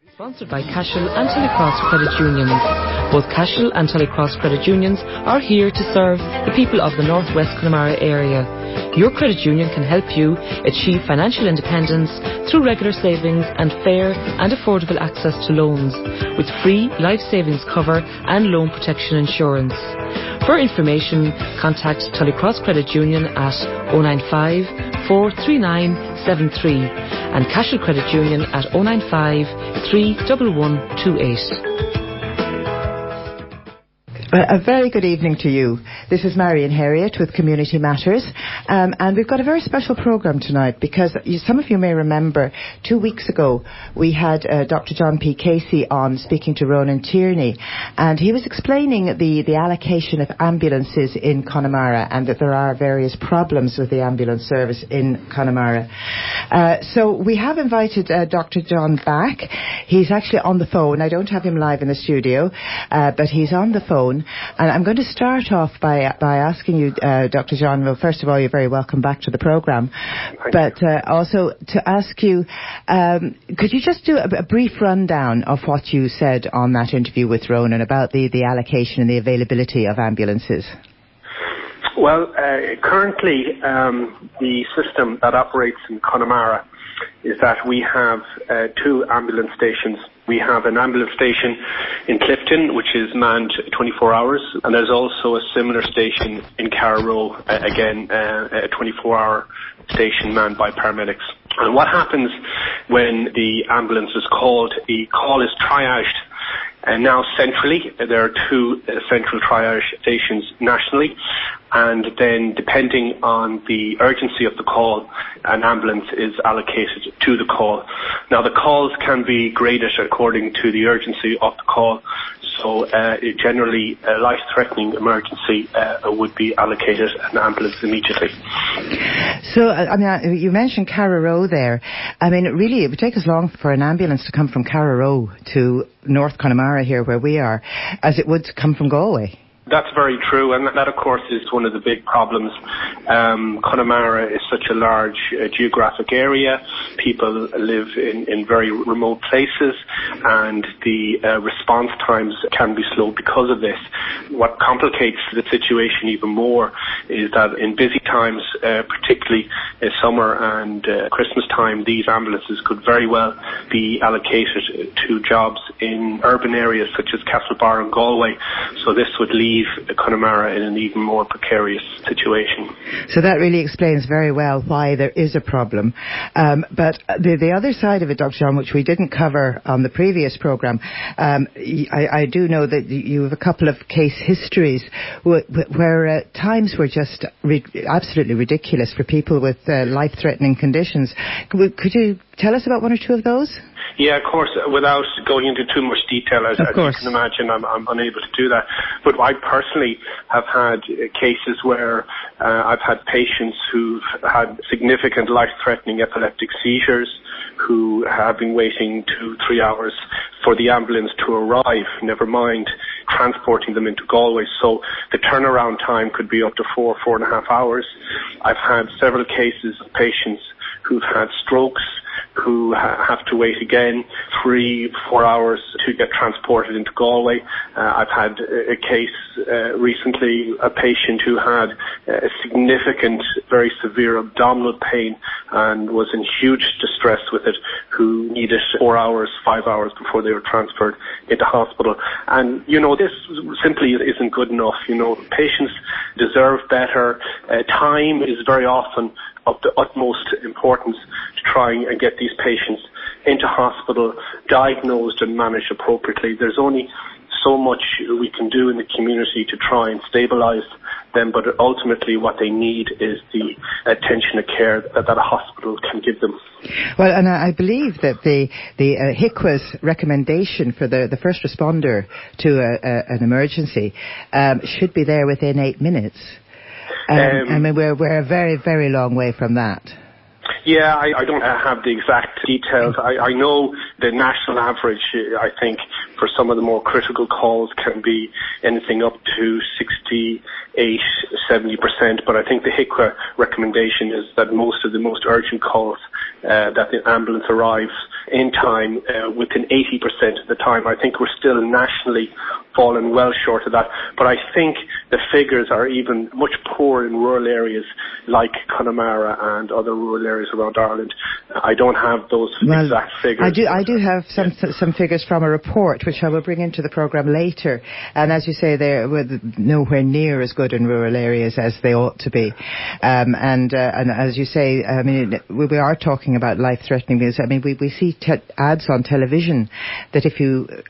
Sponsored by Cashel and Tullycross Credit Unions. Both Cashel and Tullycross Credit Unions are here to serve the people of the Northwest Connemara area. Your credit union can help you achieve financial independence through regular savings and fair and affordable access to loans, with free life savings cover and loan protection insurance. For information, contact Tullycross Credit Union at 095 439 73 and Cashel Credit Union at 095 31128. A very good evening to you. This is Marion Harriott with Community Matters, and we've got a very special programme tonight because some of you may remember 2 weeks ago we had Dr. John P. Casey on speaking to Ronan Tierney, and he was explaining the allocation of ambulances in Connemara and that there are various problems with the ambulance service in Connemara. So we have invited Dr. John back. He's actually on the phone. I don't have him live in the studio, but he's on the phone. And I'm going to start off by asking you, Dr. John, well, first of all, you're very welcome back to the programme, but also to ask you, could you just do a brief rundown of what you said on that interview with Ronan about the allocation and the availability of ambulances? Well, currently the system that operates in Connemara is that we have 2 ambulance stations. We have an ambulance station in Clifton, which is manned 24 hours, and there's also a similar station in Carrow, again, a 24-hour station manned by paramedics. And what happens when the ambulance is called? The call is triaged. And now centrally, there are 2 central triage stations nationally, and then depending on the urgency of the call, an ambulance is allocated to the call. Now the calls can be graded according to the urgency of the call, so generally a life-threatening emergency would be allocated an ambulance immediately. So, I mean, you mentioned Carrow there. I mean, really, it would take as long for an ambulance to come from Carrow to North Connemara here where we are as it would to come from Galway. That's very true, and that, of course, is one of the big problems. Connemara is such a large geographic area. People live in very remote places, and the response times can be slow because of this. What complicates the situation even more is that in busy times, particularly summer and Christmas time, these ambulances could very well be allocated to jobs in urban areas such as Castlebar and Galway. So this would leave Connemara in an even more precarious situation. So that really explains very well why there is a problem. But the other side of it, Dr. John, which we didn't cover on the previous programme, I do know that you have a couple of case histories where times were just absolutely ridiculous for people with life-threatening conditions. Could you tell us about 1 or 2 of those? Yeah, of course. Without going into too much detail, as you can imagine, I'm unable to do that. But I personally have had cases where I've had patients who've had significant life-threatening epileptic seizures, who have been waiting 2-3 hours for the ambulance to arrive, never mind transporting them into Galway. So the turnaround time could be up to 4.5 hours. I've had several cases of patients who've had strokes, who have to wait again 3-4 hours to get transported into Galway. I've had a case recently, a patient who had a significant, very severe abdominal pain and was in huge distress with it, who needed 4 hours, 5 hours before they were transferred into hospital. And, this simply isn't good enough. Patients deserve better. Time is very often of the utmost importance to try and get these patients into hospital, diagnosed and managed appropriately. There's only so much we can do in the community to try and stabilise them, but ultimately what they need is the attention and care that a hospital can give them. Well, and I believe that the HICWA's recommendation for the first responder to an emergency should be there within 8 minutes. I mean, we're a very, very long way from that. Yeah, I don't have the exact details. I know the national average, I think, for some of the more critical calls can be anything up to 68-70%, but I think the HICWA recommendation is that most of the most urgent calls that the ambulance arrives in time within 80% of the time. I think we're still nationally fallen well short of that. But I think the figures are even much poorer in rural areas like Connemara and other rural areas around Ireland. I don't have those exact figures. I do have some figures from a report which I will bring into the programme later. And as you say, they're nowhere near as good in rural areas as they ought to be. And as you say, I mean, we are talking about life-threatening news. I mean, we see ads on television that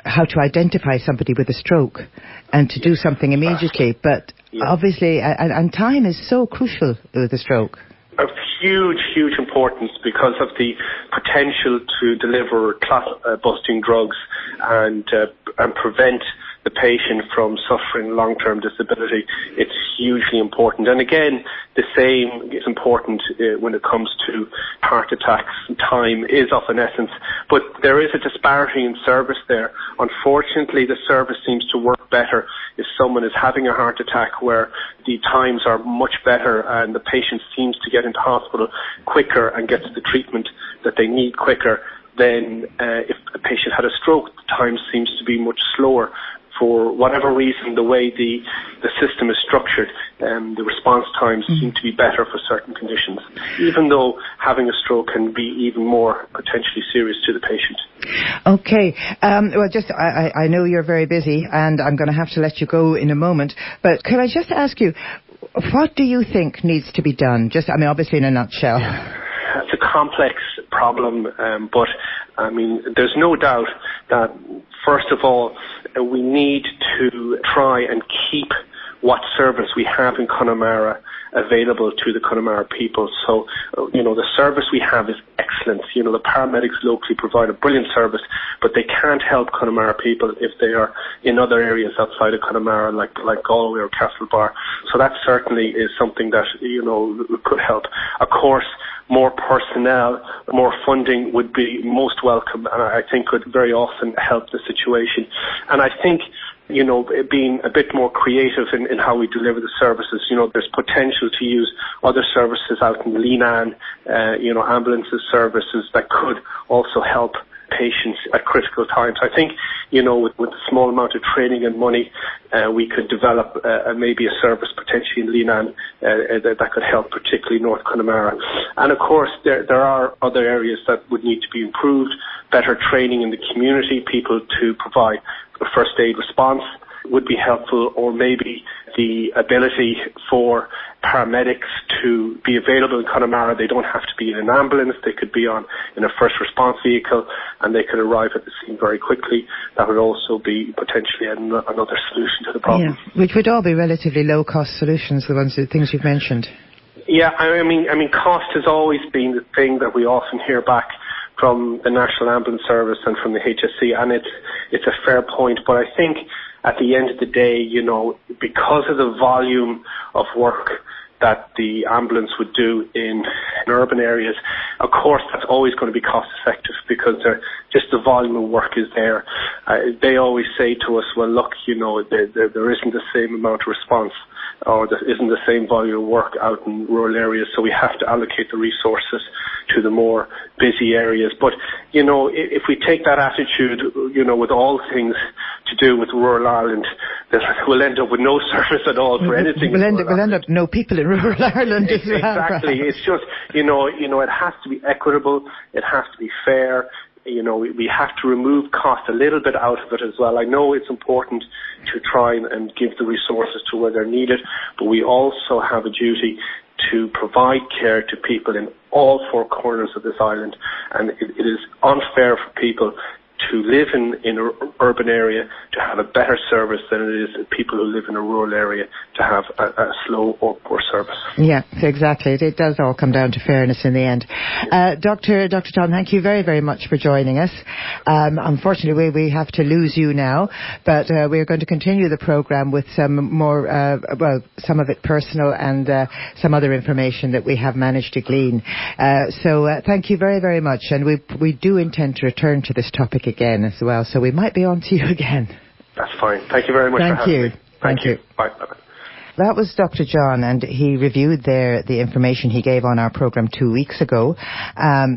how to identify somebody with a stroke and to do something immediately. But obviously, and time is so crucial with a stroke. Of huge importance because of the potential to deliver clot-busting drugs and prevent the patient from suffering long-term disability. It's hugely important. And again, the same is important when it comes to heart attacks. Time is of an essence, but there is a disparity in service there. Unfortunately, the service seems to work better if someone is having a heart attack, where the times are much better and the patient seems to get into hospital quicker and gets the treatment that they need quicker than if a patient had a stroke. The time seems to be much slower. For whatever reason, the way the system is structured, the response times seem to be better for certain conditions, even though having a stroke can be even more potentially serious to the patient. Okay. Well, I know you're very busy, and I'm going to have to let you go in a moment, but could I just ask you, what do you think needs to be done? Obviously in a nutshell. It's a complex problem, but I mean, there's no doubt that, first of all, we need to try and keep what service we have in Connemara available to the Connemara people. So, the service we have is excellent. The paramedics locally provide a brilliant service, but they can't help Connemara people if they are in other areas outside of Connemara, like Galway or Castlebar. So that certainly is something that, could help. Of course, more personnel, more funding would be most welcome, and I think could very often help the situation. And I think, being a bit more creative in how we deliver the services. There's potential to use other services out in Leanan, ambulances services that could also help patients at critical times. I think, with a small amount of training and money, we could develop maybe a service potentially in Leanan that could help, particularly North Connemara. And of course, there are other areas that would need to be improved, better training in the community, people to provide a first aid response would be helpful, or maybe the ability for paramedics to be available in Connemara. They don't have to be in an ambulance. They could be in a first response vehicle, and they could arrive at the scene very quickly. That would also be potentially another solution to the problem. Yeah, which would all be relatively low-cost solutions, the things you've mentioned. Yeah, I mean, cost has always been the thing that we often hear back from the National Ambulance Service and from the HSE, and it's a fair point. But I think at the end of the day, because of the volume of work that the ambulance would do in urban areas, of course that's always going to be cost effective because just the volume of work is there. They always say to us, well, look, there isn't the same amount of response, or there isn't the same volume of work out in rural areas, so we have to allocate the resources to the more busy areas. But, if we take that attitude, with all things to do with rural Ireland, we'll end up with no service at all for anything. We'll end up no people in rural Ireland as well. Exactly. It's just, it has to be equitable, it has to be fair. We have to remove cost a little bit out of it as well. I know it's important to try and give the resources to where they're needed, but we also have a duty to provide care to people in all four corners of this island, and it is unfair for people to live in an urban area to have a better service than it is people who live in a rural area to have a slow or poor service. Yeah, exactly. It does all come down to fairness in the end. Dr. Tom, thank you very, very much for joining us. Unfortunately, we have to lose you now, but we're going to continue the programme with some more, some of it personal and some other information that we have managed to glean. So thank you very, very much, and we do intend to return to this topic again as well, so we might be on to you again. That's fine. Thank you very much for having me. Thank you. Bye. Bye-bye. That was Dr. John, and he reviewed the information he gave on our programme 2 weeks ago.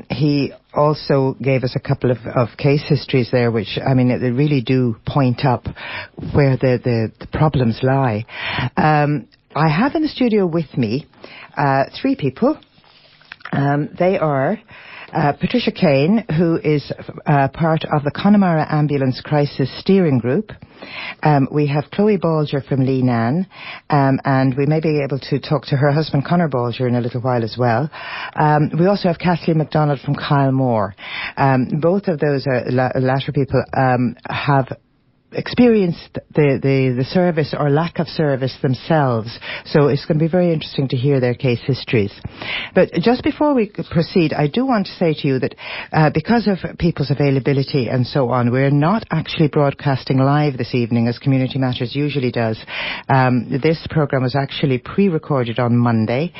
He also gave us a couple of case histories there, which, I mean, they really do point up where the problems lie. I have in the studio with me 3 people. They are Patricia Kane, who is part of the Connemara Ambulance Crisis Steering Group. We have Chloe Balger from Leenan, and we may be able to talk to her husband Conor Balger in a little while as well. We also have Kathleen MacDonald from Kylemore. Both of those latter people have experienced the service or lack of service themselves, so it's going to be very interesting to hear their case histories. But just before we proceed, I do want to say to you that because of people's availability and so on, we're not actually broadcasting live this evening as Community Matters usually does. This programme was actually pre-recorded on Monday,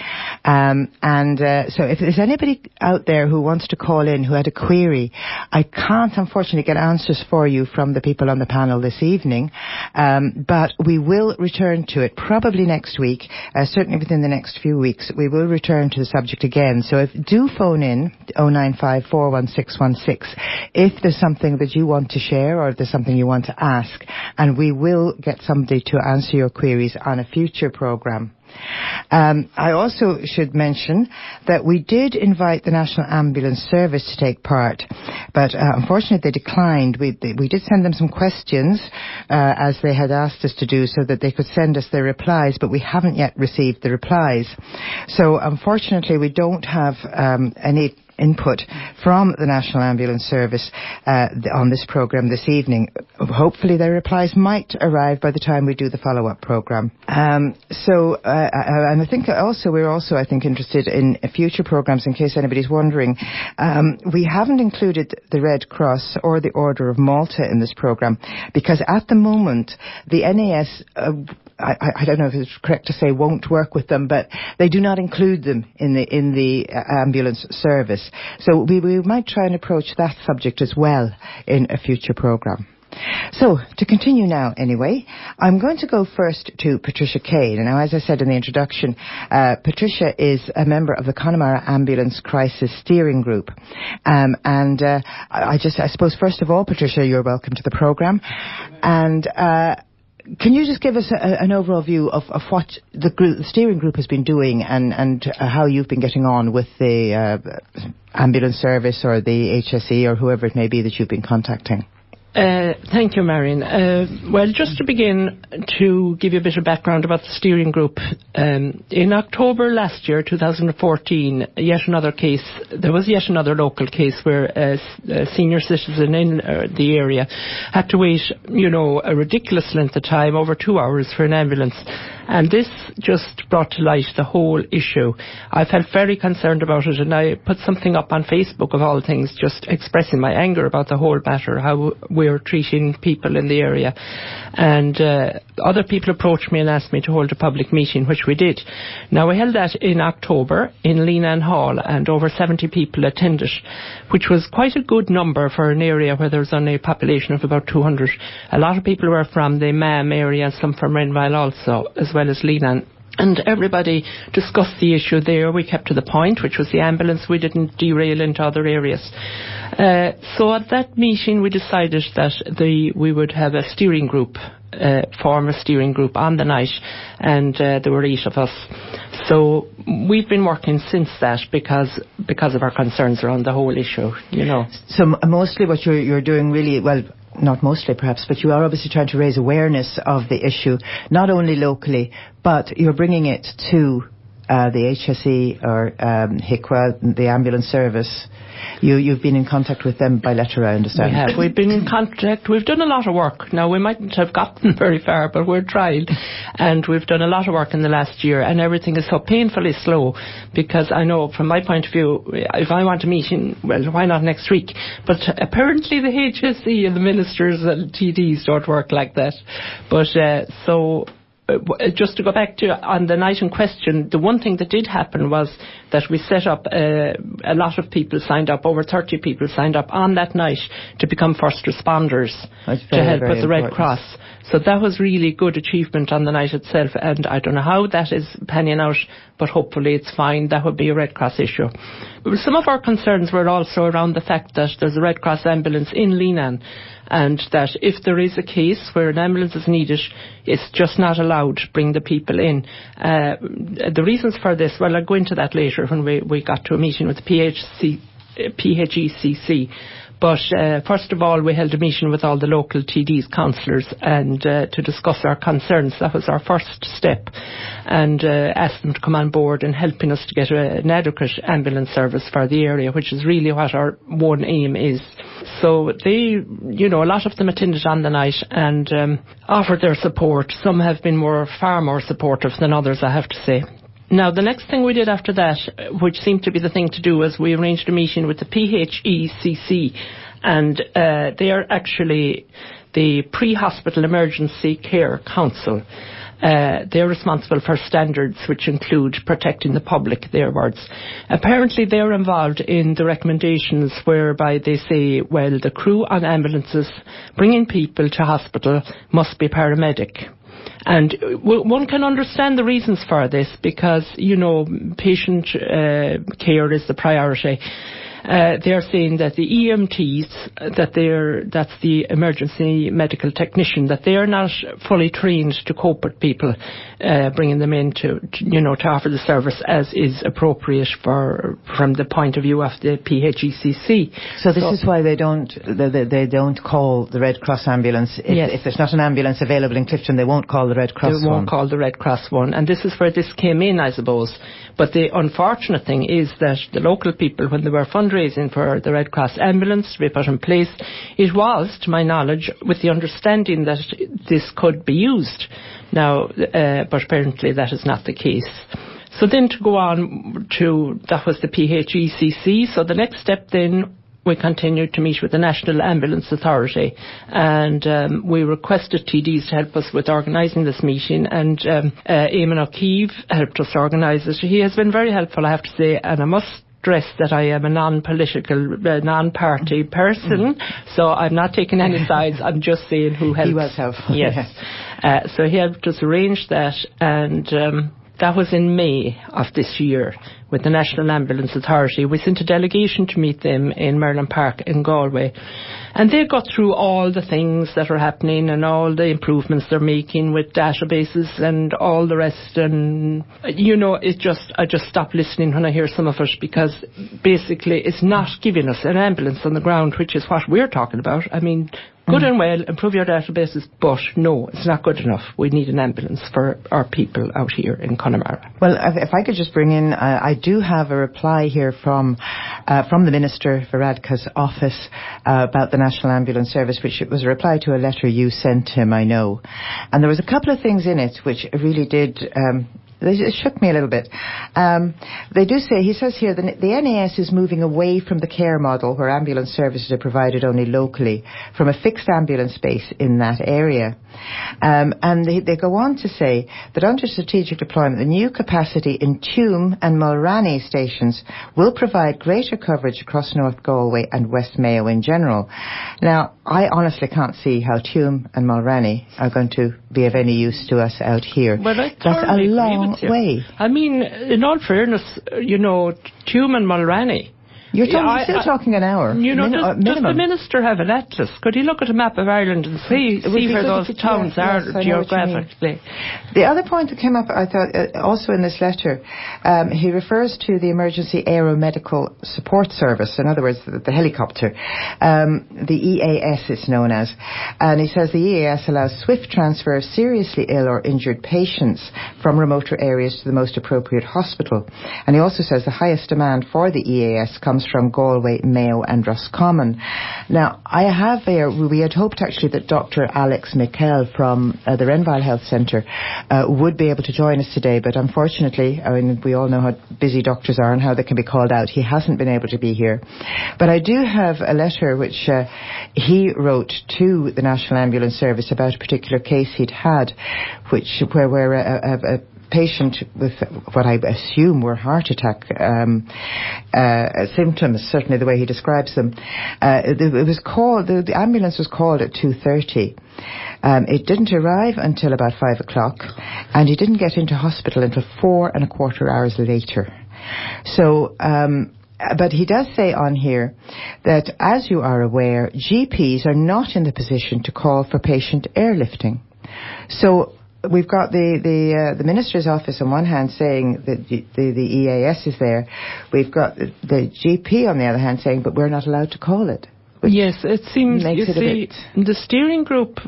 so if there's anybody out there who wants to call in who had a query, I can't unfortunately get answers for you from the people on the panel this evening, but we will return to it probably next week, certainly within the next few weeks. We will return to the subject again, so do phone in 095 41616 if there's something that you want to share or if there's something you want to ask, and we will get somebody to answer your queries on a future programme. I also should mention that we did invite the National Ambulance Service to take part, but unfortunately they declined. We did send them some questions as they had asked us to do, so that they could send us their replies, but we haven't yet received the replies. So unfortunately we don't have any input from the National Ambulance Service on this programme this evening. Hopefully their replies might arrive by the time we do the follow-up programme. And I think also we're I think interested in future programmes, in case anybody's wondering. We haven't included the Red Cross or the Order of Malta in this programme because at the moment the NAS I don't know if it's correct to say won't work with them, but they do not include them in the ambulance service. So we might try and approach that subject as well in a future programme. So, to continue now anyway, I'm going to go first to Patricia Kane. And now, as I said in the introduction, Patricia is a member of the Connemara Ambulance Crisis Steering Group. I suppose, first of all, Patricia, you're welcome to the programme. And can you just give us an overall view of what the steering group has been doing and how you've been getting on with the ambulance service or the HSE or whoever it may be that you've been contacting? Thank you, Marion. Well, just to begin, to give you a bit of background about the steering group, in October last year, 2014, there was yet another local case where a senior citizen in the area had to wait, a ridiculous length of time, over 2 hours, for an ambulance. And this just brought to light the whole issue. I felt very concerned about it, and I put something up on Facebook, of all things, just expressing my anger about the whole matter, how we're treating people in the area. And other people approached me and asked me to hold a public meeting, which we did. Now, we held that in October in Leenan Hall, and over 70 people attended, which was quite a good number for an area where there's only a population of about 200. A lot of people were from the Mam area, some from Renville also, as well as Leenan. And everybody discussed the issue there. We kept to the point, which was the ambulance. We didn't derail into other areas. So at that meeting, we decided that we would have a steering group, form a steering group on the night, and there were 8 of us. So we've been working since that because of our concerns around the whole issue, So mostly what you're doing really, well, not mostly perhaps, but you are obviously trying to raise awareness of the issue, not only locally, but you're bringing it to the HSE or HICWA, the ambulance service. You've been in contact with them by letter, I understand. We have. We've been in contact. We've done a lot of work. Now, we mightn't have gotten very far, but we're trying. And we've done a lot of work in the last year, and everything is so painfully slow, because I know, from my point of view, if I want a meeting, well, why not next week? But apparently the HSE and the ministers and TDs don't work like that. But so just to go back to on the night in question, the one thing that did happen was that we set up, a lot of people signed up, over 30 people signed up on that night to become first responders to help with the Red Cross. So that was really good achievement on the night itself, and I don't know how that is panning out, but hopefully it's fine. That would be a Red Cross issue. Some of our concerns were also around the fact that there's a Red Cross ambulance in Leenane, and that if there is a case where an ambulance is needed, it's just not allowed to bring the people in. The reasons for this, well, I'll go into that later when we got to a meeting with the PHECC. But first of all, we held a meeting with all the local TDs, councillors, and to discuss our concerns. That was our first step, and asked them to come on board in helping us to get an adequate ambulance service for the area, which is really what our one aim is. So they, a lot of them attended on the night and offered their support. Some have been far more supportive than others, I have to say. Now, the next thing we did after that, which seemed to be the thing to do, was we arranged a meeting with the PHECC, and they are actually the Pre-Hospital Emergency Care Council. They're responsible for standards which include protecting the public, their words. Apparently they're involved in the recommendations whereby they say, well, the crew on ambulances bringing people to hospital must be paramedic. And one can understand the reasons for this because, patient care is the priority. They're saying that the EMTs, that's the emergency medical technician, that they are not fully trained to cope with people, bringing them in to offer the service as is appropriate from the point of view of the PHECC. So this is why they don't call the Red Cross ambulance. If there's not an ambulance available in Clifton, they won't call the Red Cross one. They won't call the Red Cross one. And this is where this came in, I suppose. But the unfortunate thing is that the local people, when they were fundraising for the Red Cross ambulance to be put in place, it was, to my knowledge, with the understanding that this could be used. Now, but apparently that is not the case. So then to go on to, that was the PHECC. So the next step then, we continued to meet with the National Ambulance Authority, and we requested TDs to help us with organising this meeting, and Eamon O'Keefe helped us organise it. He has been very helpful, I have to say, and I must stress that I am a non-political, non-party person, so I'm not taking any sides, I'm just saying who helped. He was helpful. Yes. So he helped us arrange that, and that was in May of this year with the National Ambulance Authority. We sent a delegation to meet them in Merlin Park in Galway. And they got through all the things that are happening and all the improvements they're making with databases and all the rest. And, I just stop listening when I hear some of it, because basically it's not giving us an ambulance on the ground, which is what we're talking about. I mean, good and well, improve your databases, but no, it's not good enough. We need an ambulance for our people out here in Connemara. Well, if I could just bring in, I do have a reply here from the Minister Varadkar's office about the National Ambulance Service, which was a reply to a letter you sent him, I know. And there was a couple of things in it which really did... it shook me a little bit. They do say, he says here, the NAS is moving away from the care model where ambulance services are provided only locally, from a fixed ambulance base in that area. And they go on to say that under strategic deployment, the new capacity in Tuam and Mulranny stations will provide greater coverage across North Galway and West Mayo in general. Now, I honestly can't see how Tuam and Mulranny are going to be of any use to us out here. Well, that's a long way. I mean, in all fairness, Tuam and Mulranny. You're still talking an hour. Does the Minister have an atlas? Could he look at a map of Ireland and see where those towns are geographically? The other point that came up, I thought, also in this letter, he refers to the Emergency Aeromedical Support Service, in other words, the helicopter, the EAS it's known as. And he says the EAS allows swift transfer of seriously ill or injured patients from remoter areas to the most appropriate hospital. And he also says the highest demand for the EAS comes comes from Galway, Mayo and Roscommon. Now, we had hoped actually that Dr. Alex Mikel from the Renville Health Centre would be able to join us today, but unfortunately, I mean, we all know how busy doctors are and how they can be called out. He hasn't been able to be here. But I do have a letter which he wrote to the National Ambulance Service about a particular case he'd had, where a patient with what I assume were heart attack symptoms, certainly the way he describes them. The ambulance was called at 2:30. It didn't arrive until about 5 o'clock, and he didn't get into hospital until 4.25 hours later. So, but he does say on here that, as you are aware, GPs are not in the position to call for patient airlifting. So we've got the Minister's office on one hand saying that the EAS is there. We've got the GP on the other hand saying, but we're not allowed to call it. Yes, it seems, you see, the steering group,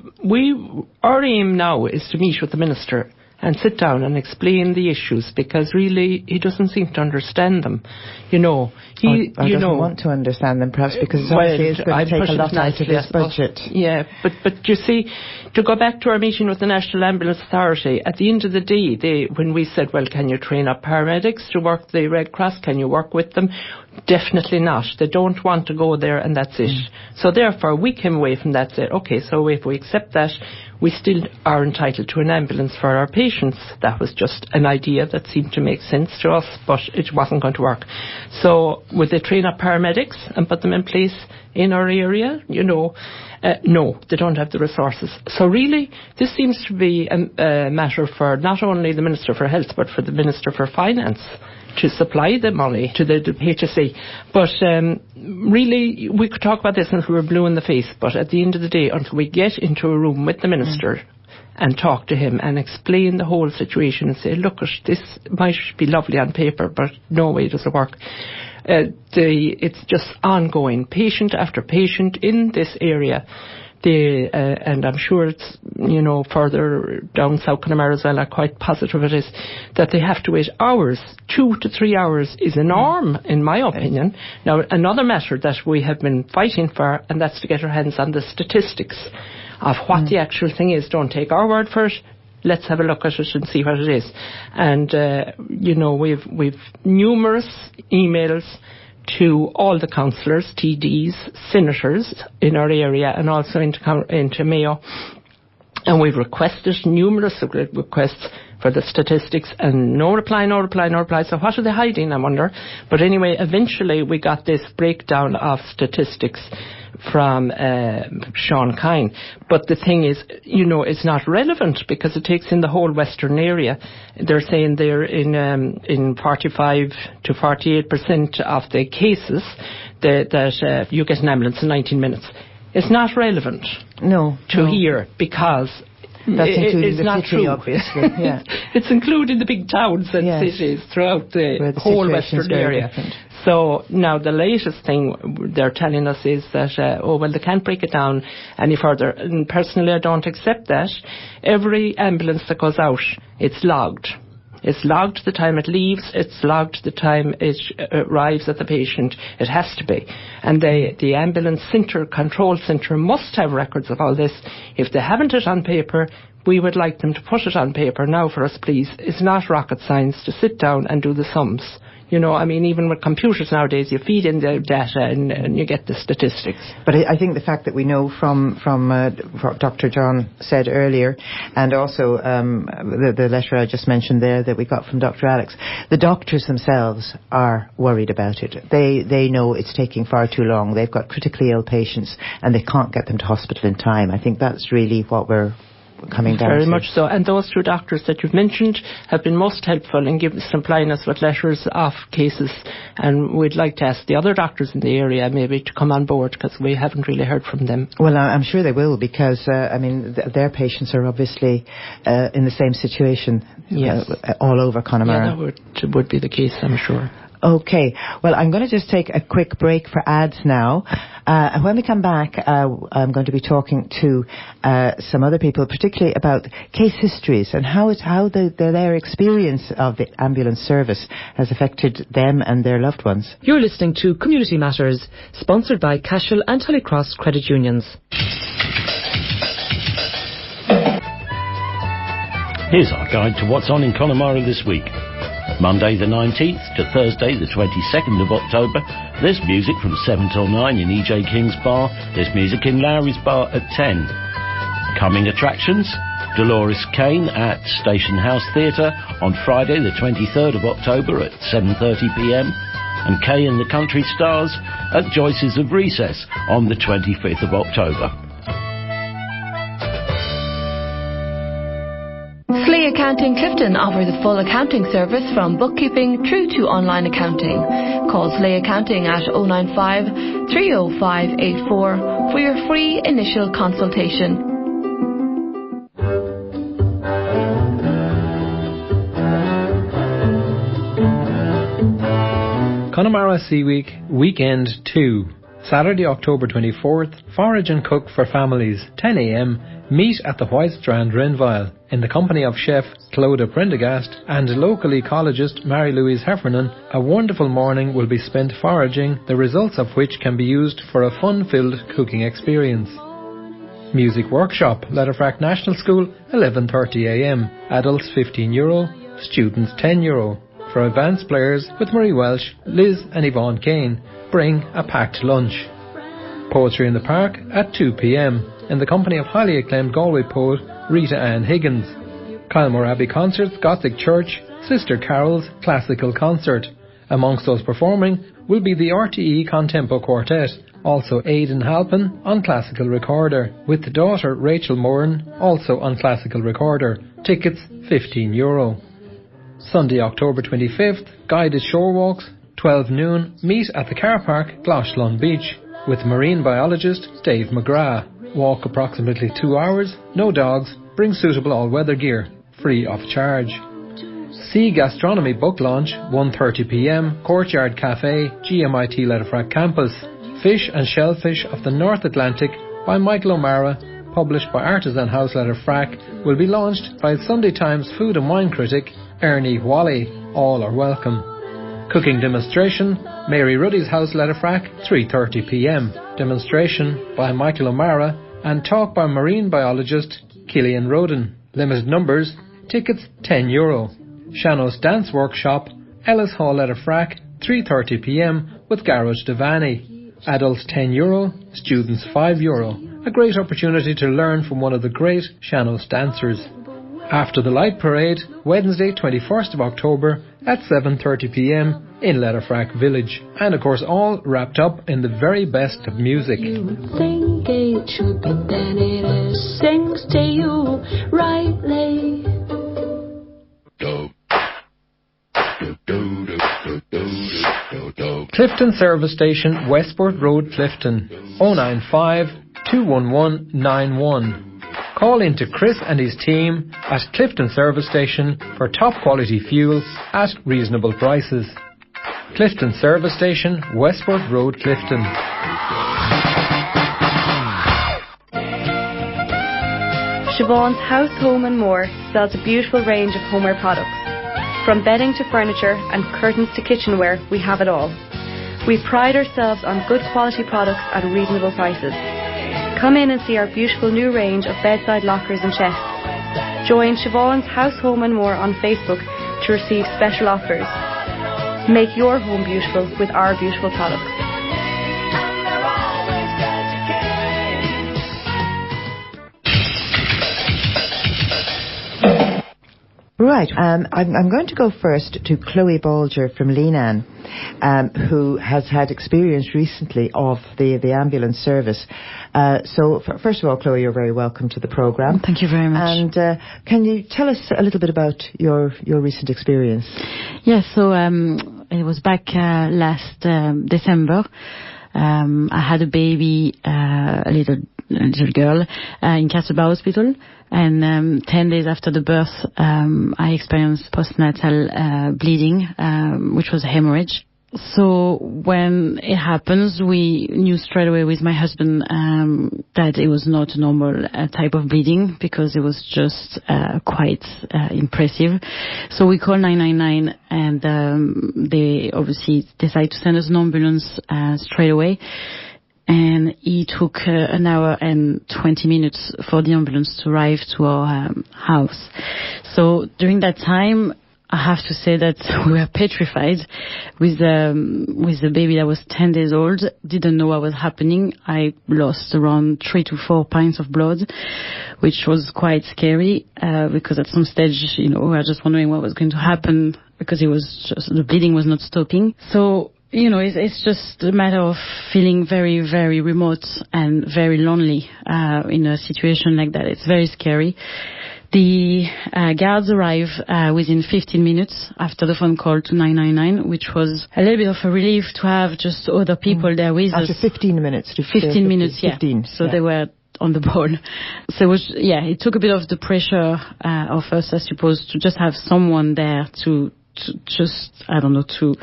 our aim now is to meet with the Minister and sit down and explain the issues, because really he doesn't seem to understand them. He doesn't want to understand them, perhaps, because it's obviously going to take a lot out of his budget. Yeah, but you see, to go back to our meeting with the National Ambulance Authority, at the end of the day, when we said, well, can you train up paramedics to work the Red Cross? Can you work with them? Definitely not. They don't want to go there, and that's it. So therefore, we came away from that and said, okay, so if we accept that, we still are entitled to an ambulance for our patients. That was just an idea that seemed to make sense to us, but it wasn't going to work. So would they train up paramedics and put them in place in our area? No, they don't have the resources. So really, this seems to be a matter for not only the Minister for Health, but for the Minister for Finance to supply the money to the HSE. But really, we could talk about this until we were blue in the face, but at the end of the day, until we get into a room with the Minister and talk to him and explain the whole situation and say, look, this might be lovely on paper, but no way does it work. It's just ongoing, patient after patient in this area. And I'm sure it's, further down South Connemara as well, I'm quite positive it is, that they have to wait hours. 2 to 3 hours is a norm, in my opinion. Now, another matter that we have been fighting for, and that's to get our hands on the statistics of what the actual thing is. Don't take our word for it. Let's have a look at it and see what it is. And, we've numerous emails to all the councillors, TDs, senators in our area, and also into Mayo. And we've requested numerous requests for the statistics, and no reply. So what are they hiding, I wonder? But anyway, eventually we got this breakdown of statistics from Sean Kine. But the thing is, it's not relevant because it takes in the whole western area. They're saying they're in 45 to 48% of the cases that you get an ambulance in 19 minutes. It's not relevant here, because that's including it's the not city, true. obviously. Yeah. It's including the big towns and cities throughout the whole western area. Different. So now the latest thing they're telling us is that, they can't break it down any further. And personally, I don't accept that. Every ambulance that goes out, it's logged. It's logged the time it leaves. It's logged the time it arrives at the patient. It has to be. And the ambulance control centre must have records of all this. If they haven't it on paper, we would like them to put it on paper now for us, please. It's not rocket science to sit down and do the sums. Even with computers nowadays, you feed in the data and you get the statistics. But I think the fact that we know from what Dr. John said earlier, and also the letter I just mentioned there that we got from Dr. Alex, the doctors themselves are worried about it. They know it's taking far too long. They've got critically ill patients and they can't get them to hospital in time. I think that's really what we're coming down Very to. much so. And those two doctors that you've mentioned have been most helpful in supplying us with letters of cases, and we'd like to ask the other doctors in the area maybe to come on board, because we haven't really heard from them. Well, I'm sure they will, because their patients are obviously in the same situation all over Connemara. Yeah, that would be the case, I'm sure. Okay, well, I'm going to just take a quick break for ads now. And when we come back, I'm going to be talking to some other people, particularly about case histories and how their experience of the ambulance service has affected them and their loved ones. You're listening to Community Matters, sponsored by Cashel and Tullycross Credit Unions. Here's our guide to what's on in Connemara this week. Monday the 19th to Thursday the 22nd of October, there's music from 7 till 9 in E.J. King's Bar, there's music in Lowry's Bar at 10. Coming attractions, Dolores Kane at Station House Theatre on Friday the 23rd of October at 7:30pm, and Kay and the Country Stars at Joyce's of Recess on the 25th of October. Slay Accounting Clifton offers a full accounting service from bookkeeping through to online accounting. Call Slay Accounting at 095 305 84 for your free initial consultation. Connemara Sea Week, Weekend 2. Saturday, October 24th, forage and cook for families, 10 a.m, meet at the White Strand, Renville, in the company of chef Clodagh Prendergast and local ecologist Mary-Louise Heffernan. A wonderful morning will be spent foraging, the results of which can be used for a fun-filled cooking experience. Music workshop, Letterfrack National School, 11:30 a.m, adults €15, students €10. For advanced players with Marie Welsh, Liz and Yvonne Kane, bring a packed lunch. Poetry in the Park at 2 p.m. in the company of highly acclaimed Galway poet Rita Ann Higgins. Kylemore Abbey Concerts, Gothic Church, Sister Carol's Classical Concert. Amongst those performing will be the RTE Contempo Quartet, also Aidan Halpin on classical recorder, with daughter Rachel Moran also on classical recorder. Tickets €15. Sunday, October 25th, guided shore walks, 12 noon, meet at the car park, Gloshlon Beach, with marine biologist Dave McGrath. Walk approximately 2 hours, no dogs, bring suitable all-weather gear, free of charge. Sea Gastronomy Book Launch, 1:30 p.m, Courtyard Cafe, GMIT Letterfrack Campus. Fish and Shellfish of the North Atlantic by Michael O'Mara, published by Artisan House Letterfrack, will be launched by Sunday Times food and wine critic Ernie Wally. All are welcome. Cooking demonstration, Mary Ruddy's House Letterfrack, 3:30 p.m. Demonstration by Michael O'Mara and talk by marine biologist Killian Roden. Limited numbers, tickets €10. Shanos Dance Workshop, Ellis Hall Letterfrack, 3:30 p.m. with Garage Devani. Adults €10, students €5. A great opportunity to learn from one of the great Shanos dancers. After the Light Parade, Wednesday 21st of October at 7:30 p.m. in Letterfrack Village. And of course all wrapped up in the very best of music. You think it should be, then it is. Sings to you rightly. Clifton Service Station, Westport Road, Clifton, 095 211 91. Call in to Chris and his team at Clifton Service Station for top quality fuel at reasonable prices. Clifton Service Station, Westport Road, Clifton. Siobhan's House, Home and More sells a beautiful range of homeware products. From bedding to furniture and curtains to kitchenware, we have it all. We pride ourselves on good quality products at reasonable prices. Come in and see our beautiful new range of bedside lockers and chests. Join Siobhan's House, Home and More on Facebook to receive special offers. Make your home beautiful with our beautiful products. Right, I'm going to go first to Chloe Bolger from Leenan, who has had experience recently of the ambulance service. So, first of all, Chloe, you're very welcome to the programme. Thank you very much. And can you tell us a little bit about your recent experience? Yes, so it was back last December. I had a baby, a little girl, in Castlebar Hospital. And 10 days after the birth, I experienced postnatal bleeding, which was a hemorrhage. So when it happens, we knew straight away with my husband that it was not a normal type of bleeding, because it was just quite impressive. So we called 999, and they obviously decided to send us an ambulance straight away. And it took an hour and 20 minutes for the ambulance to arrive to our house. So during that time, I have to say that we were petrified with the baby that was 10 days old. Didn't know what was happening. I lost around 3 to 4 pints of blood, which was quite scary, because at some stage, we were just wondering what was going to happen, because the bleeding was not stopping. So, it's just a matter of feeling very, very remote and very lonely, in a situation like that. It's very scary. The guards arrive within 15 minutes after the phone call to 999, which was a little bit of a relief to have just other people there with us. After 15 minutes? 15 minutes, yeah. 15, so they were on the ball. So it took a bit of the pressure of us, I suppose, to just have someone there to just, I don't know, to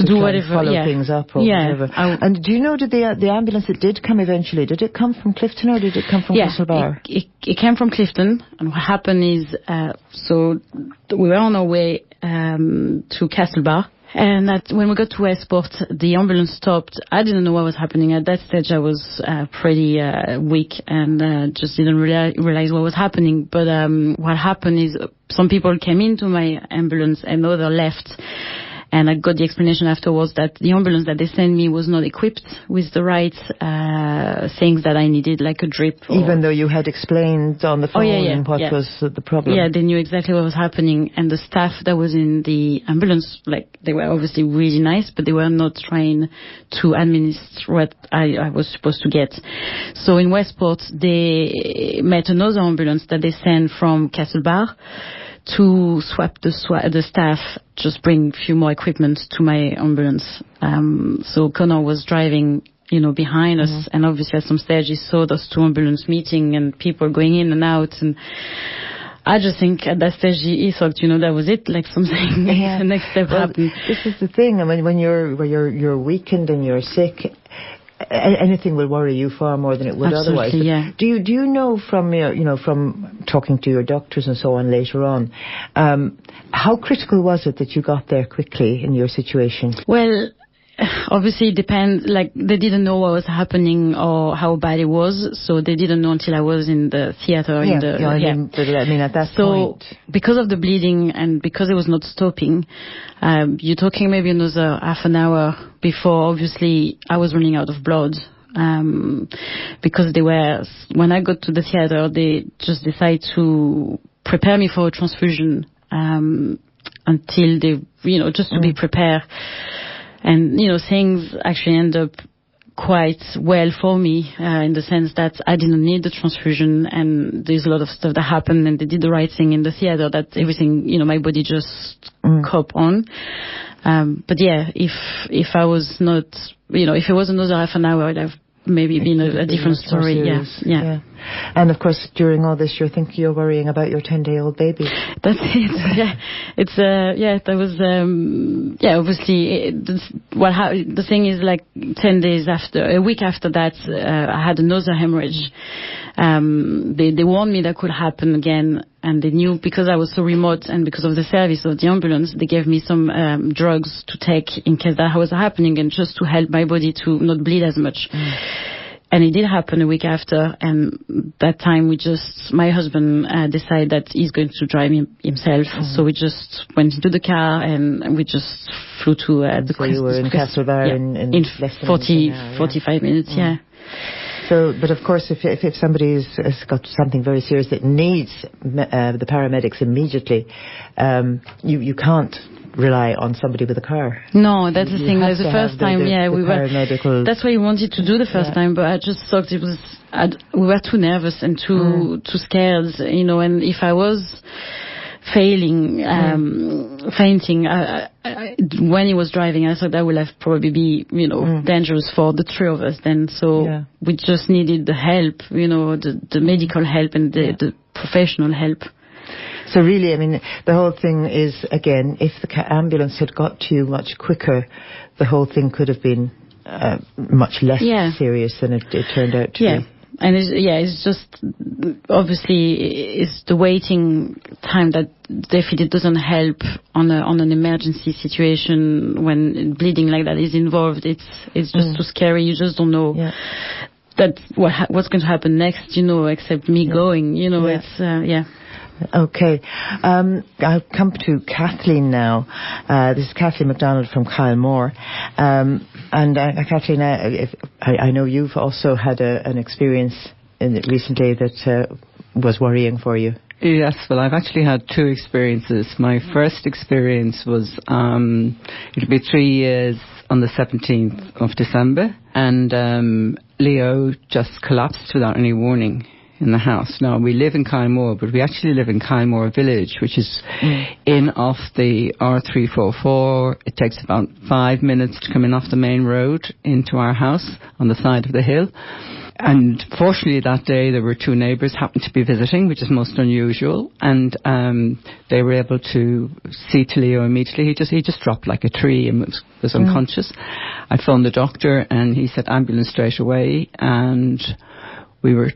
do whatever. Follow things up or whatever. And do you know, did the ambulance that did come eventually, did it come from Clifton or did it come from Castlebar? It came from Clifton. And what happened is, so we were on our way to Castlebar. And when we got to Westport, the ambulance stopped. I didn't know what was happening. At that stage, I was pretty weak and just didn't realize what was happening. But what happened is some people came into my ambulance and others left. And I got the explanation afterwards that the ambulance that they sent me was not equipped with the right things that I needed, like a drip. Even though you had explained on the phone what was the problem. Yeah, they knew exactly what was happening. And the staff that was in the ambulance, they were obviously really nice, but they were not trained to administer what I was supposed to get. So in Westport, they met another ambulance that they sent from Castlebar to swap the staff, just bring a few more equipment to my ambulance. So Connor was driving, behind us, and obviously at some stage he saw those two ambulance meeting and people going in and out, and I just think at that stage he thought, that was it, like something, the next step happened. This is the thing, I mean, when you're weakened and you're sick, anything will worry you far more than it would otherwise. Yeah. Do you know from from talking to your doctors and so on later on, how critical was it that you got there quickly in your situation? Well, obviously it depends. Like, they didn't know what was happening or how bad it was, so they didn't know until I was in the theater. I mean, at that point. So because of the bleeding and because it was not stopping, you're talking maybe another half an hour before, obviously, I was running out of blood. Because when I got to the theater, they just decided to prepare me for a transfusion until they, just to be prepared. And, things actually end up quite well for me, in the sense that I didn't need the transfusion, and there's a lot of stuff that happened, and they did the right thing in the theater, that everything, my body just cope on. But yeah, if I was not, if it was another half an hour, I'd have maybe been a different story. Yeah. And of course, during all this, you're worrying about your 10-day-old baby. That's it. Yeah, it's that was obviously the thing is, like, 10 days after, a week after that, I had another hemorrhage. They warned me that could happen again, and they knew, because I was so remote and because of the service of the ambulance, they gave me some drugs to take in case that was happening, and just to help my body to not bleed as much. And it did happen a week after, and that time my husband decided that he's going to drive himself. So we just went into the car and we just flew to the So you were in Castlebar in less than 45 minutes, So, but of course, if somebody has got something very serious that needs the paramedics immediately, you can't rely on somebody with a car. No, that's the thing. That's the first time, we were. That's what we wanted to do the first time, but I just thought we were too nervous and too scared, and if I was fainting, when he was driving, I thought that would have probably be, dangerous for the three of us then. So we just needed the help, the medical help and the professional help. So really, I mean, the whole thing is, again, if the ambulance had got to you much quicker, the whole thing could have been much less serious than it turned out to be. And it's just, obviously, it's the waiting time that definitely doesn't help on an emergency situation when bleeding like that is involved. It's just too scary. You just don't know that what's going to happen next, except me going, it's, Okay. I'll come to Kathleen now. This is Kathleen MacDonald from Kylemore. And Kathleen, I know you've also had an experience recently that was worrying for you. Yes, well, I've actually had two experiences. My first experience was, it'll be 3 years on the 17th of December, and Leo just collapsed without any warning in the house. Now, we live in Kylemore, but we actually live in Kylemore Village, which is in off the R344. It takes about 5 minutes to come in off the main road into our house on the side of the hill. And fortunately that day there were two neighbours happened to be visiting, which is most unusual, and they were able to see to Leo immediately. He just dropped like a tree and was unconscious. I phoned the doctor and he said ambulance straight away, and we were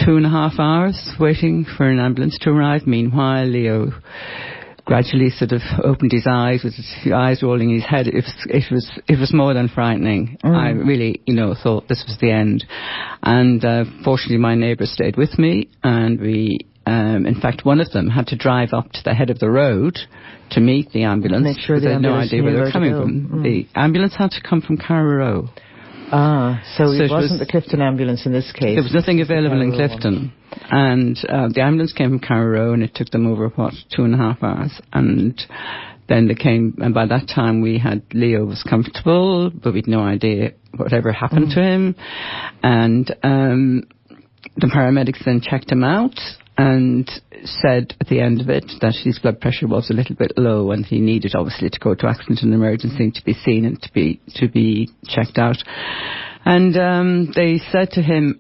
2.5 hours waiting for an ambulance to arrive. Meanwhile, Leo gradually sort of opened his eyes with his eyes rolling his head. It was more than frightening. I really, thought this was the end. And fortunately, my neighbours stayed with me, and we, in fact, one of them had to drive up to the head of the road to meet the ambulance. Make sure the ambulance they had no idea where they were coming from. The ambulance had to come from Carrow. So it wasn't the Clifton ambulance in this case. There was nothing available in Clifton. And the ambulance came from Carrow, and it took them over, 2.5 hours. And then they came, and by that time Leo was comfortable, but we'd no idea whatever happened to him. And the paramedics then checked him out and said at the end of it that his blood pressure was a little bit low, and he needed obviously to go to accident and emergency to be seen and to be checked out. And they said to him,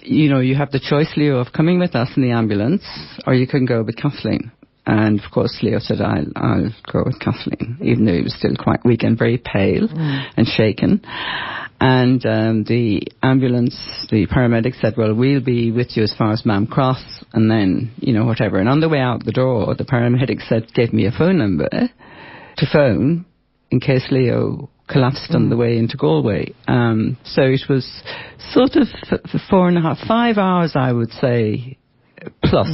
you have the choice, Leo, of coming with us in the ambulance, or you can go with Kathleen. And of course Leo said, I'll go with Kathleen, even though he was still quite weak and very pale and shaken. And the ambulance, the paramedic said, well, we'll be with you as far as Mam Cross, and then, whatever. And on the way out the door, the paramedic gave me a phone number to phone in case Leo collapsed on the way into Galway. So it was sort of 5 hours, I would say, plus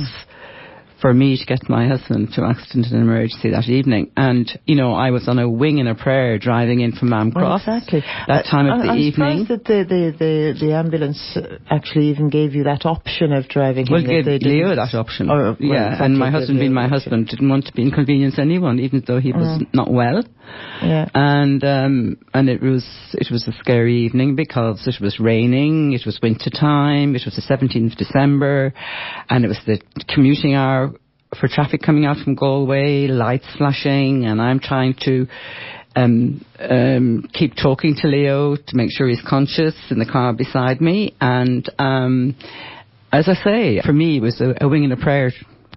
for me to get my husband to accident and emergency that evening. And, I was on a wing and a prayer driving in from Mam Cross. Exactly. That time of the evening. I'm surprised that the ambulance actually even gave you that option of driving him. Well, gave Leo that option. And my husband, being my husband, didn't want to inconvenience anyone, even though he was not well. Yeah. And it was a scary evening because it was raining, it was winter time, it was the 17th of December, and it was the commuting hour for traffic coming out from Galway, lights flashing, and I'm trying to keep talking to Leo to make sure he's conscious in the car beside me. And as I say, for me it was a wing and a prayer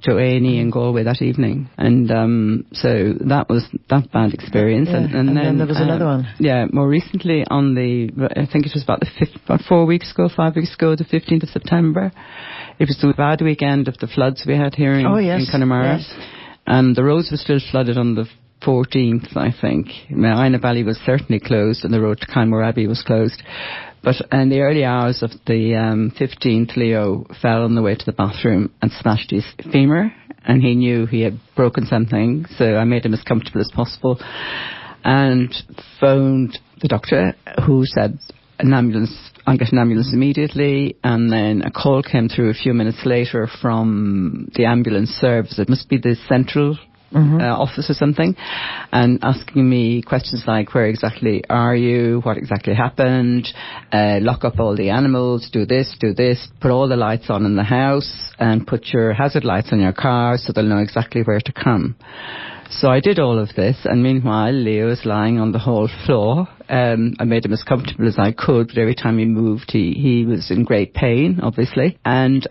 to A&E in Galway that evening. And so that was that bad experience. Yeah. And then there was another one. Yeah, more recently I think it was about 5 weeks ago, the 15th of September. It was the bad weekend of the floods we had here in Connemara. Yes. And the roads were still flooded on the 14th, I think. Ina Valley was certainly closed, and the road to Kylemore Abbey was closed. But in the early hours of the 15th, Leo fell on the way to the bathroom and smashed his femur, and he knew he had broken something, so I made him as comfortable as possible and phoned the doctor, who said, I'll get an ambulance immediately. And then a call came through a few minutes later from the ambulance service. It must be the central office or something, and asking me questions like, where exactly are you, what exactly happened, lock up all the animals, do this, put all the lights on in the house, and put your hazard lights on your car so they'll know exactly where to come. So I did all of this, and meanwhile Leo is lying on the hall floor I made him as comfortable as I could, but every time he moved, he was in great pain, obviously. And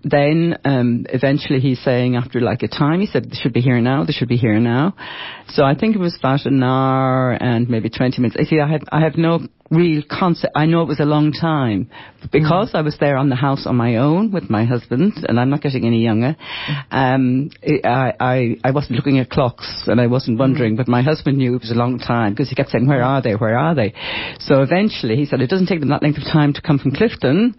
then eventually he's saying after like a time, he said, they should be here now, they should be here now. So I think it was about an hour and maybe 20 minutes. You see, I have no real concept. I know it was a long time, but because I was there on the house on my own with my husband, and I'm not getting any younger, I wasn't looking at clocks and I wasn't wondering, but my husband knew it was a long time because he kept saying, where are they, where are they? So eventually he said it doesn't take them that length of time to come from Clifton,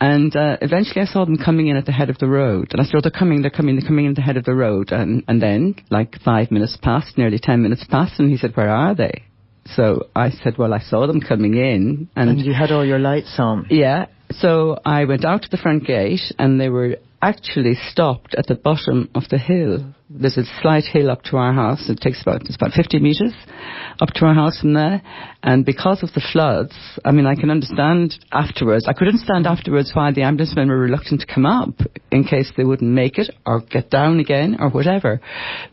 and eventually I saw them coming in at the head of the road, and I said, they're coming in at the head of the road, and then like 5 minutes passed, nearly 10 minutes passed, and he said, where are they? So I said, well, I saw them coming in. And you had all your lights on. Yeah. So I went out to the front gate, and they were actually stopped at the bottom of the hill. There's a slight hill up to our house. It's about 50 metres up to our house from there. And because of the floods, I mean, I can understand afterwards. I could understand afterwards why the ambulance men were reluctant to come up in case they wouldn't make it or get down again or whatever.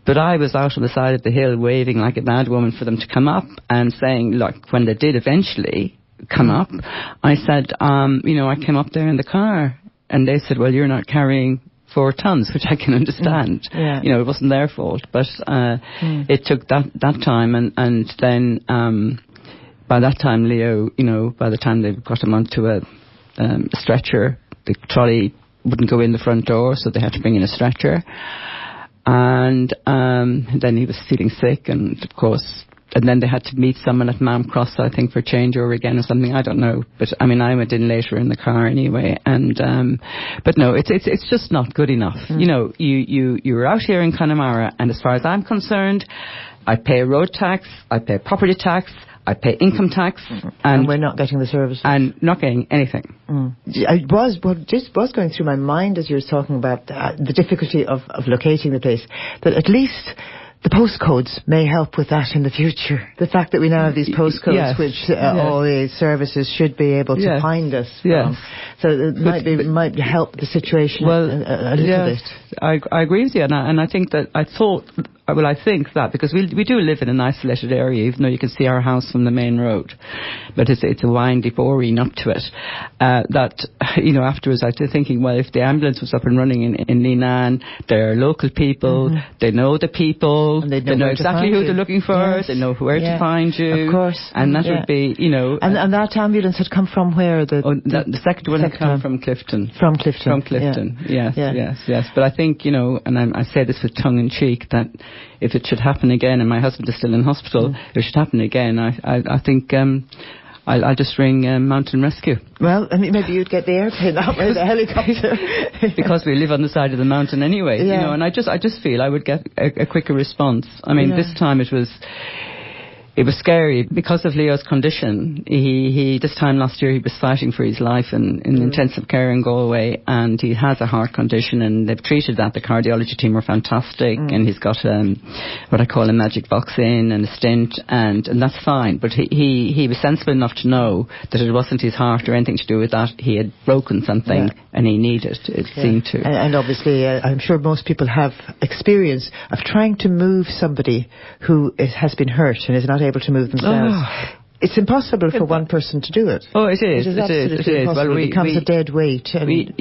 But I was out on the side of the hill waving like a mad woman for them to come up and saying, look, when they did eventually come up, I said, I came up there in the car. And they said, well, you're not carrying 4 tons, which I can understand. Yeah. It wasn't their fault. But it took that time. And then by that time, Leo, by the time they got him onto a stretcher, the trolley wouldn't go in the front door, so they had to bring in a stretcher. And then he was feeling sick, and of course... And then they had to meet someone at Mam Cross, I think, for changeover again or something. I don't know. But, I mean, I went in later in the car anyway. And, but no, it's just not good enough. You're out here in Connemara, and as far as I'm concerned, I pay road tax, I pay property tax, I pay income tax. And we're not getting the services. And not getting anything. I was going through my mind as you were talking about the difficulty of locating the place, that at least... the postcodes may help with that in the future. The fact that we now have these postcodes, which all the services should be able to find us from. So it might help the situation a little bit. I agree with you, and I think that I think that because we do live in an isolated area, even though you can see our house from the main road, but it's a windy boreen up to it. That afterwards I was thinking, well, if the ambulance was up and running in Leenane, there are local people, they know the people. And they know exactly who they're looking for. They know where to find you. Of course. And that would be, And that ambulance had come from where? The second one had come from Clifton. From Clifton. From Clifton. Yes. But I think, and I say this with tongue in cheek, that if it should happen again, and my husband is still in hospital, if it should happen again, I think... I'll just ring Mountain Rescue. Well, I mean, maybe you'd get the airplane that way, the helicopter. Because we live on the side of the mountain anyway, and I just feel I would get a quicker response. I mean, this time it was scary because of Leo's condition. He this time last year he was fighting for his life in intensive care in Galway, and he has a heart condition, and they've treated that. The cardiology team were fantastic, and he's got what I call a magic box in and a stent, and that's fine. But he was sensible enough to know that it wasn't his heart or anything to do with that. He had broken something, and he needed it seemed to. And obviously, I'm sure most people have experience of trying to move somebody who has been hurt and is not able to move themselves. It's impossible for one person to do it. Oh, it is. It is. Well, it becomes a dead weight. And we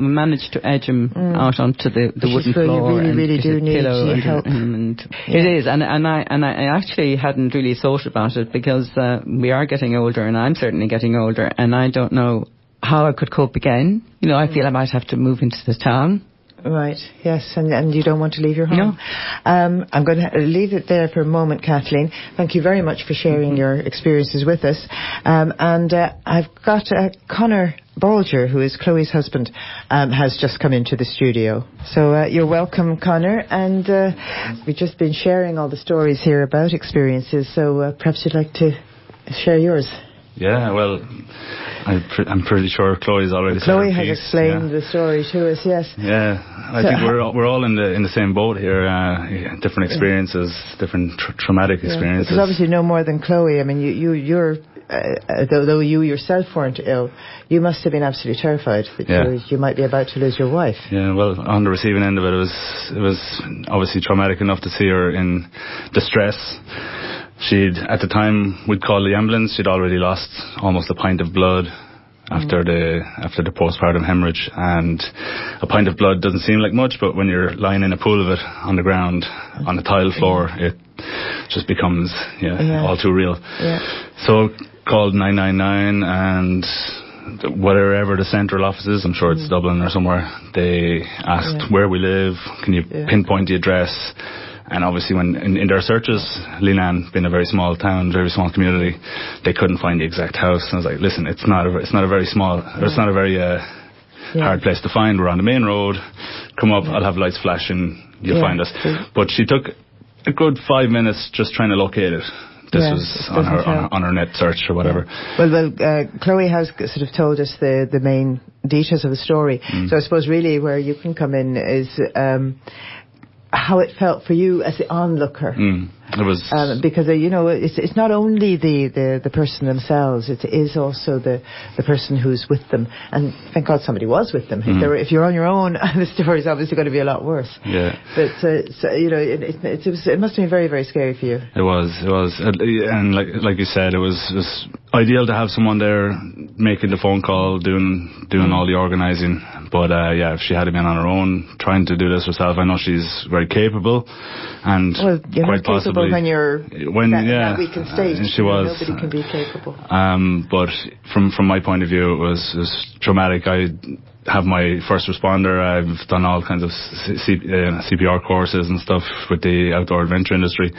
managed to edge him out onto the wooden floor. You really do need help. It is, and I actually hadn't really thought about it because we are getting older, and I'm certainly getting older, and I don't know how I could cope again. I feel I might have to move into the town. Right, yes, and you don't want to leave your home. No. I'm going to leave it there for a moment, Kathleen. Thank you very much for sharing your experiences with us. And I've got Conor Bolger, who is Chloe's husband, has just come into the studio. So you're welcome, Conor, and we've just been sharing all the stories here about experiences, so perhaps you'd like to share yours. Yeah, well, I'm pretty sure Chloe's already said her piece. Chloe has explained the story to us, yes. Yeah, I think we're all in the same boat here. Different experiences, different traumatic experiences. Because obviously no more than Chloe. I mean, you're though you yourself weren't ill, you must have been absolutely terrified that you might be about to lose your wife. Yeah, well, on the receiving end of it was obviously traumatic enough to see her in distress. at the time we'd called the ambulance, she'd already lost almost a pint of blood after the postpartum hemorrhage, and a pint of blood doesn't seem like much, but when you're lying in a pool of it on the ground on the tile floor, it just becomes all too real. So called 999, and whatever the central office is, I'm sure it's Dublin or somewhere, they asked where we live, can you pinpoint the address. And obviously, when in their searches, Leelan being a very small town, very small community, they couldn't find the exact house. And I was like, listen, it's not a very hard place to find. We're on the main road. Come up, I'll have lights flashing. You'll find us. But she took a good 5 minutes just trying to locate it. This was on her net search or whatever. Well, Chloe has sort of told us the main details of the story. So I suppose really where you can come in is how it felt for you as the onlooker. It was because it's not only the person themselves; it is also the person who's with them. And thank God somebody was with them. If you're on your own, the story is obviously going to be a lot worse. Yeah. But it must have been very, very scary for you. It was, and like you said, it was ideal to have someone there making the phone call, doing all the organising. But if she had been on her own trying to do this herself, I know she's very capable, and quite possibly when you're that weak in state, she was. Nobody can be capable. But from my point of view, it was traumatic. I have my first responder. I've done all kinds of CPR courses and stuff with the outdoor adventure industry.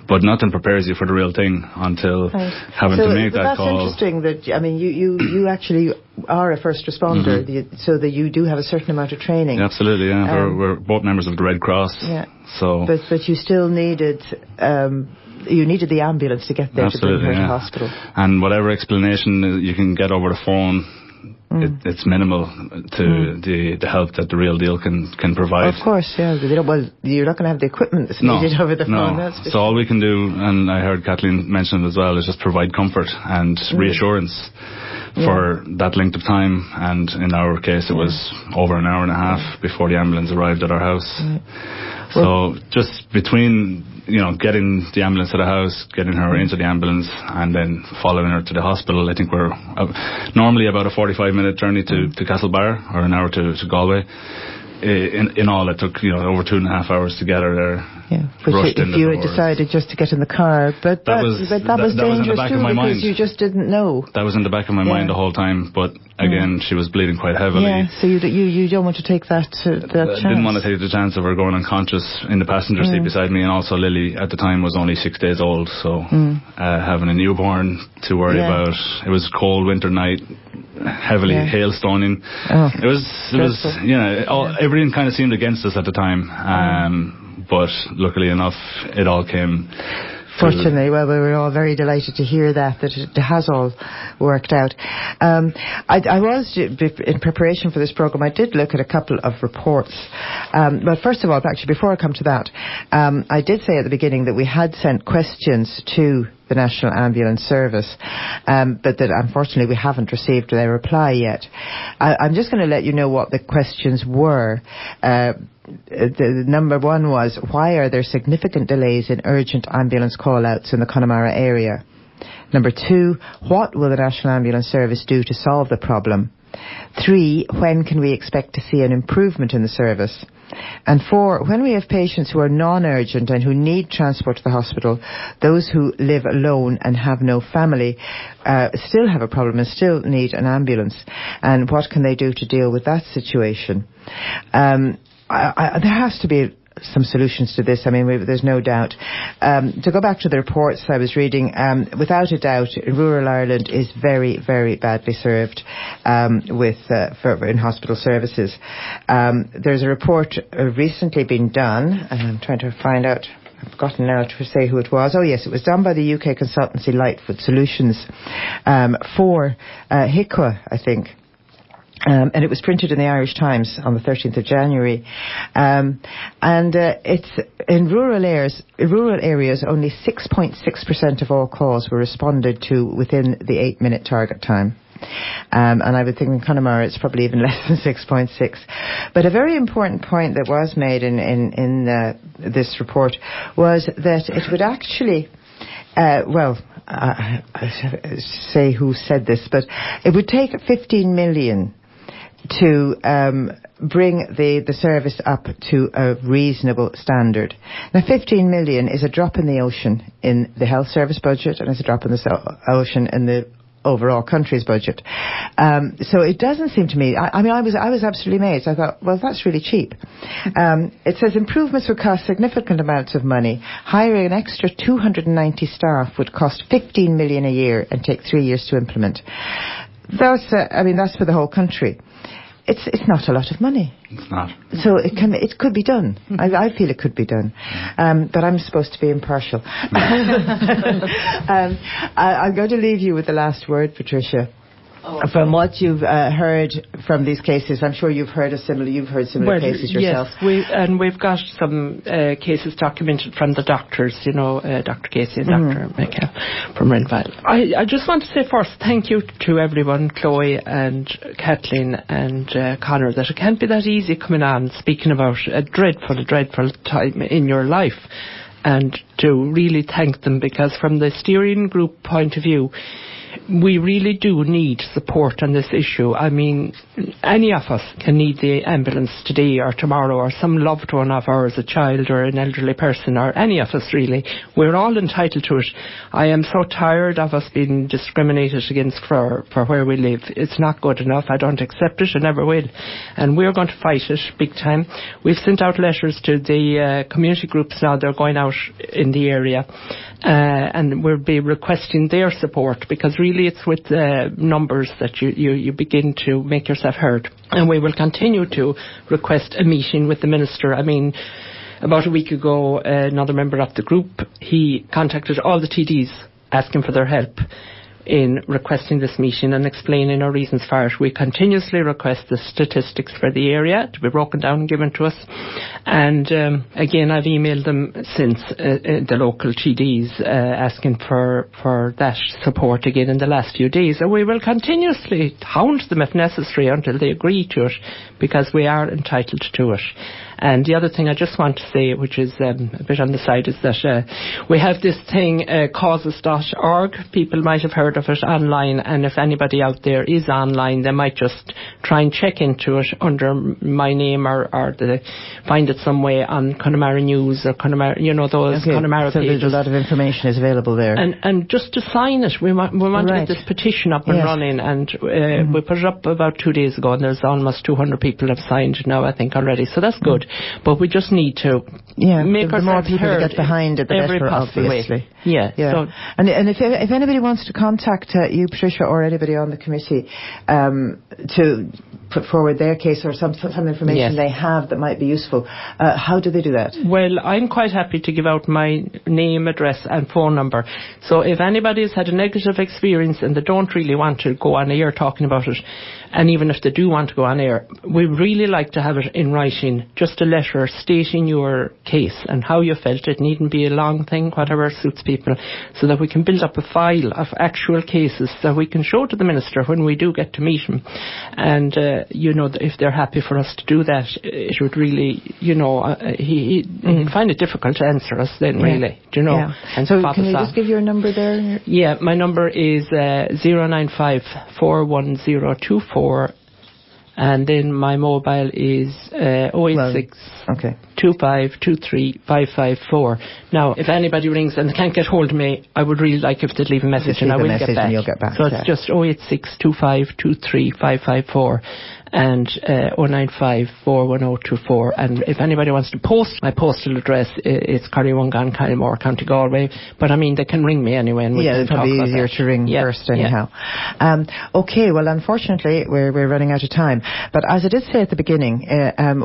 But nothing prepares you for the real thing until having to make that call. That's interesting that, you actually are a first responder, so that you do have a certain amount of training. Absolutely, yeah. We're both members of the Red Cross. Yeah. So. But you still needed, you needed the ambulance to get there to bring her to hospital. And whatever explanation you can get over the phone, it's minimal to the help that the real deal can provide. Of course, yeah. You're not going to have the equipment that's needed over the phone. No. So all we can do, and I heard Kathleen mention it as well, is just provide comfort and reassurance for that length of time. And in our case, it was over an hour and a half before the ambulance arrived at our house. So just between getting the ambulance to the house, getting her into the ambulance, and then following her to the hospital, I think we're normally about a 45-minute journey to Castlebar, or an hour to Galway. In all, it took over 2.5 hours to get her there. Yeah, which if you had decided just to get in the car, but that was dangerous too, because you just didn't know. That was in the back of my mind the whole time, but again, she was bleeding quite heavily. Yeah, so you don't want to take that chance. I didn't want to take the chance of her going unconscious in the passenger seat beside me, and also Lily at the time was only 6 days old, so having a newborn to worry about. It was a cold winter night, heavily hailstoning. It was everything kind of seemed against us at the time. But luckily enough, it all came. Fortunately, well, we were all very delighted to hear that it has all worked out. I was, in preparation for this programme, I did look at a couple of reports. But first of all, actually, before I come to that, I did say at the beginning that we had sent questions to the National Ambulance Service, but that unfortunately we haven't received their reply yet. I'm just going to let you know what the questions were. The number one was, why are there significant delays in urgent ambulance call-outs in the Connemara area? Number 2, what will the National Ambulance Service do to solve the problem? 3, when can we expect to see an improvement in the service? And 4, when we have patients who are non-urgent and who need transport to the hospital, those who live alone and have no family still have a problem and still need an ambulance. And what can they do to deal with that situation? There has to be some solutions to this. I mean, there's no doubt. To go back to the reports I was reading, without a doubt, rural Ireland is very, very badly served in hospital services. There's a report recently been done, and I'm trying to find out. I've forgotten now to say who it was. Oh yes, it was done by the UK consultancy Lightfoot Solutions for HICWA, I think. And it was printed in the Irish Times on the 13th of January. It's in rural areas, only 6.6% of all calls were responded to within the 8-minute target time. And I would think in Connemara it's probably even less than 6.6. But a very important point that was made in this report was that it would actually I say who said this, but it would take 15 million to bring the service up to a reasonable standard. Now, 15 million is a drop in the ocean in the health service budget, and it's a drop in the ocean in the overall country's budget. So it doesn't seem to me, I was absolutely amazed. I thought, well, that's really cheap. It says improvements would cost significant amounts of money. Hiring an extra 290 staff would cost 15 million a year and take 3 years to implement. That's for the whole country. It's not a lot of money. It's not. So it could be done. I feel it could be done. But I'm supposed to be impartial. I'm going to leave you with the last word, Patricia. From what you've heard from these cases, I'm sure you've heard similar cases yourself. Yes, we've got some cases documented from the doctors, Dr. Casey and Dr. Michael from Renville. I just want to say first, thank you to everyone, Chloe and Kathleen and Conor, that it can't be that easy coming on speaking about a dreadful time in your life, and to really thank them, because from the steering group point of view, we really do need support on this issue. I mean, any of us can need the ambulance today or tomorrow, or some loved one of ours, a child or an elderly person, or any of us really. We're all entitled to it. I am so tired of us being discriminated against for where we live. It's not good enough. I don't accept it. I never will. And we're going to fight it big time. We've sent out letters to the community groups now. They're going out in the area. And we'll be requesting their support, because really it's with numbers that you begin to make yourself heard. And we will continue to request a meeting with the Minister. I mean, about a week ago, another member of the group, he contacted all the TDs asking for their help in requesting this meeting and explaining our reasons for it. We continuously request the statistics for the area to be broken down and given to us. And again, I've emailed them since, the local TDs, asking for that support again in the last few days. And we will continuously hound them if necessary until they agree to it, because we are entitled to it. And the other thing I just want to say, which is a bit on the side, is that we have this thing, causes.org. People might have heard of it online, and if anybody out there is online, they might just try and check into it under my name, or find it some way on Connemara News or Connemara, Connemara so pages. There's a lot of information is available there. And just to sign it, we want to get this petition up and running, and we put it up about 2 days ago, and there's almost 200 people have signed now, I think, already. So that's good. But we just need to make the more people heard to get behind it, the better, obviously. Way. Yeah. So, and if anybody wants to contact you, Patricia, or anybody on the committee to put forward their case or some information they have that might be useful, how do they do that? Well, I'm quite happy to give out my name, address and phone number. So if anybody's had a negative experience and they don't really want to go on air talking about it, and even if they do want to go on air, we really like to have it in writing, just a letter stating your case and how you felt. It needn't be a long thing, whatever suits people, so that we can build up a file of actual cases that we can show to the Minister when we do get to meet him. And, if they're happy for us to do that, it would really, he'd find it difficult to answer us then, really, And so can you just give your number there? Yeah, my number is 095 41024. And then my mobile is 086 2523 554. Now, if anybody rings and they can't get hold of me, I would really like if they'd leave a message, and I will get back. And you'll get back. So it's just 086 2523 554 and 095 41024. And if anybody wants to post, my postal address it's Carrywungan, Kyllemore, County Galway. But I mean, they can ring me anyway, and we can it's probably talk easier to ring first anyhow. Okay, well, unfortunately, we're running out of time. But as I did say at the beginning,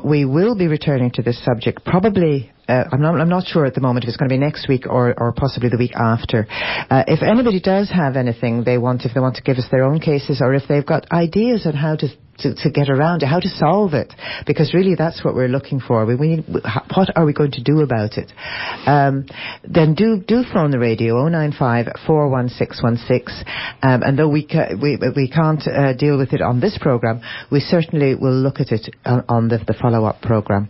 we will be returning to this subject probably. I'm not sure at the moment if it's going to be next week or possibly the week after. If anybody does have anything if they want to give us their own cases, or if they've got ideas on how to get around it, how to solve it, because really that's what we're looking for. What are we going to do about it? Then do phone the radio 095 41616. And though we can't deal with it on this program, we certainly will look at it on the follow-up program.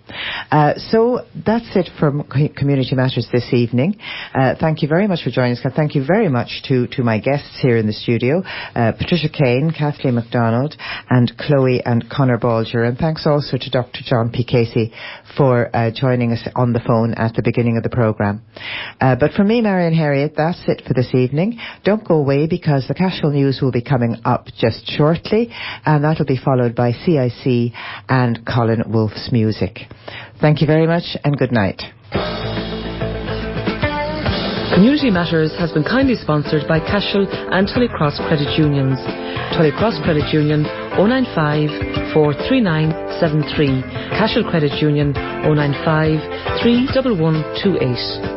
So that's it from Community Matters this evening. Thank you very much for joining us. Thank you very much to my guests here in the studio, Patricia Kane, Kathleen MacDonald, and Chloe and Conor Balger. And thanks also to Dr. John P. Casey for joining us on the phone at the beginning of the programme. But for me, Marion Harriott, that's it for this evening. Don't go away, because the Cashel News will be coming up just shortly, and that'll be followed by CIC and Colin Wolfe's music. Thank you very much, and good night. Community Matters has been kindly sponsored by Cashel and Tullycross Credit Unions. Tullycross Credit Union 095 439 73. Cashel Credit Union 095 31128.